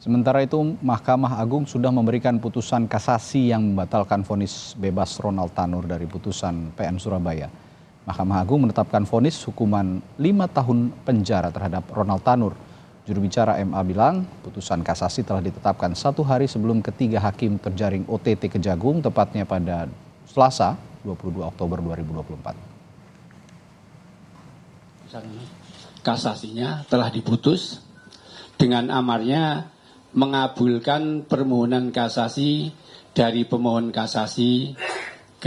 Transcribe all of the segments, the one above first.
Sementara itu, Mahkamah Agung sudah memberikan putusan kasasi yang membatalkan vonis bebas Ronald Tanur dari putusan PN Surabaya. Mahkamah Agung menetapkan vonis hukuman 5 tahun penjara terhadap Ronald Tanur. Juru bicara MA bilang putusan kasasi telah ditetapkan 1 hari sebelum ketiga hakim terjaring OTT Kejagung, tepatnya pada Selasa 22 Oktober 2024. Kasasinya telah diputus dengan amarnya mengabulkan permohonan kasasi dari pemohon kasasi _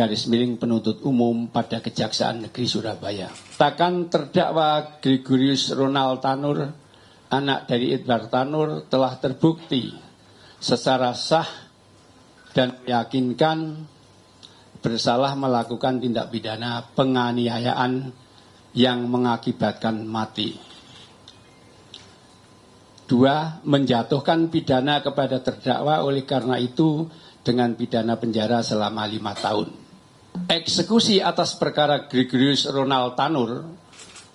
penuntut umum pada Kejaksaan Negeri Surabaya. Takkan terdakwa Gregorius Ronald Tanur, anak dari Edward Tanur, telah terbukti secara sah dan meyakinkan bersalah melakukan tindak pidana penganiayaan yang mengakibatkan mati. 2. Menjatuhkan pidana kepada terdakwa oleh karena itu dengan pidana penjara selama 5 tahun. Eksekusi atas perkara Gregorius Ronald Tanur,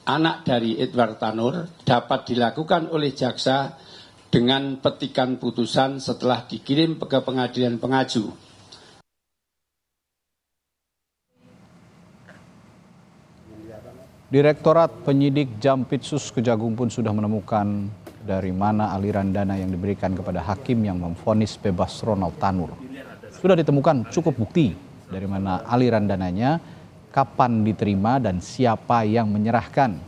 anak dari Edward Tanur, dapat dilakukan oleh jaksa dengan petikan putusan setelah dikirim ke pengadilan pengaju. Direktorat Penyidik Jampitsus Kejagung pun sudah menemukan dari mana aliran dana yang diberikan kepada hakim yang memvonis bebas Ronald Tanur. Sudah ditemukan cukup bukti dari mana aliran dananya, kapan diterima, dan siapa yang menyerahkan.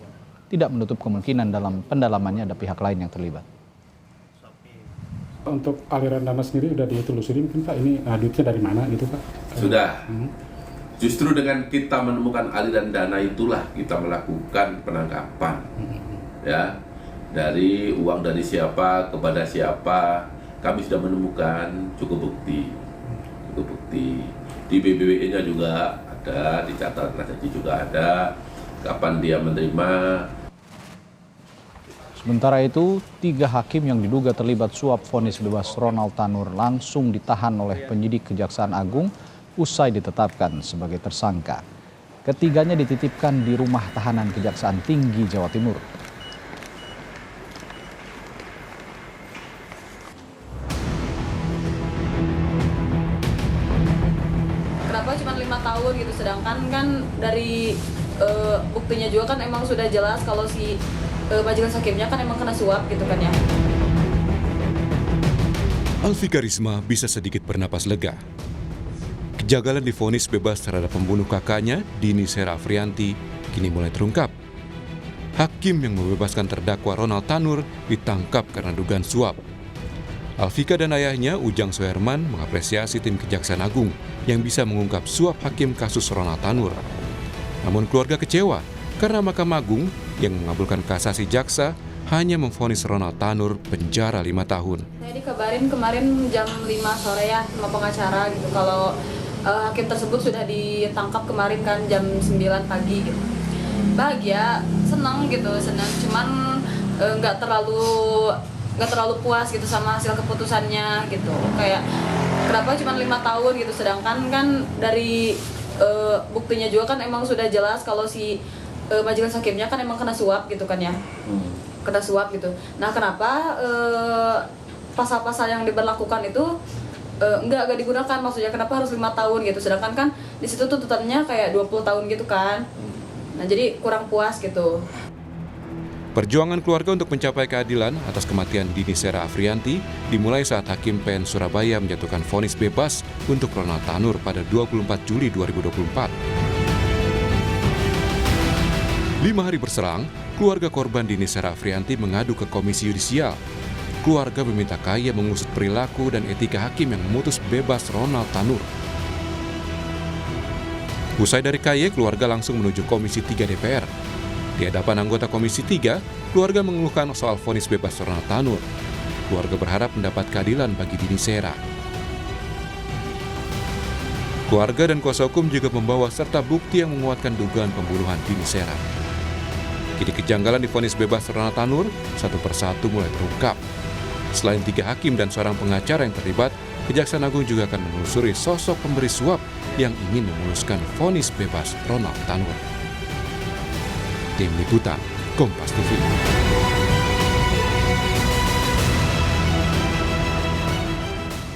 Tidak menutup kemungkinan dalam pendalamannya ada pihak lain yang terlibat. Untuk aliran dana sendiri sudah ditelusuri mungkin Pak, ini duitnya dari mana gitu Pak? Sudah. Justru dengan kita menemukan aliran dana itulah kita melakukan penangkapan. Ya. Dari uang dari siapa kepada siapa, kami sudah menemukan cukup bukti. Di BBWE-nya juga ada, di catatan transaksi juga ada, kapan dia menerima. Sementara itu, 3 hakim yang diduga terlibat suap vonis bebas Ronald Tanur langsung ditahan oleh penyidik Kejaksaan Agung usai ditetapkan sebagai tersangka. Ketiganya dititipkan di rumah tahanan Kejaksaan Tinggi Jawa Timur. Kenapa cuma 5 tahun gitu, sedangkan kan dari buktinya juga kan emang sudah jelas kalau si majelis hakimnya kan emang kena suap gitu kan ya. Alfika Risma bisa sedikit bernapas lega. Kejanggalan divonis bebas terhadap pembunuh kakaknya, Dini Sera Afrianti, kini mulai terungkap. Hakim yang membebaskan terdakwa Ronald Tanur ditangkap karena dugaan suap. Alfika dan ayahnya, Ujang Soeherman, mengapresiasi tim Kejaksaan Agung yang bisa mengungkap suap hakim kasus Ronald Tanur. Namun keluarga kecewa karena Mahkamah Agung yang mengabulkan kasasi jaksa hanya memvonis Ronald Tanur penjara 5 tahun. Saya dikabarin kemarin jam 5 sore ya sama pengacara gitu kalau hakim tersebut sudah ditangkap kemarin kan jam 9 pagi gitu. Bahagia, senang, cuman nggak terlalu puas gitu sama hasil keputusannya gitu. Kayak kenapa cuma 5 tahun gitu, sedangkan kan dari buktinya juga kan emang sudah jelas kalau si majelis hakimnya kan emang kena suap gitu kan ya. Kena suap gitu. Nah, kenapa pasal-pasal yang diberlakukan itu enggak digunakan, maksudnya kenapa harus 5 tahun gitu, sedangkan kan di situ tuntutannya kayak 20 tahun gitu kan. Nah, jadi kurang puas gitu. Perjuangan keluarga untuk mencapai keadilan atas kematian Dini Sera Afrianti dimulai saat Hakim PN Surabaya menjatuhkan vonis bebas untuk Ronald Tanur pada 24 Juli 2024. 5 hari berselang, keluarga korban Dini Sera Afrianti mengadu ke Komisi Yudisial. Keluarga meminta KAY mengusut perilaku dan etika hakim yang memutus bebas Ronald Tanur. Usai dari KAY, keluarga langsung menuju Komisi 3 DPR. Di hadapan anggota Komisi 3, keluarga mengeluhkan soal vonis bebas Ronald Tanur. Keluarga berharap mendapat keadilan bagi Dini Sera. Keluarga dan kuasa hukum juga membawa serta bukti yang menguatkan dugaan pembunuhan Dini Sera. Kini kejanggalan di vonis bebas Ronald Tanur satu persatu mulai terungkap. Selain 3 hakim dan seorang pengacara yang terlibat, Kejaksaan Agung juga akan menelusuri sosok pemberi suap yang ingin memuluskan vonis bebas Ronald Tanur. Tim Liputan, Kompas TV.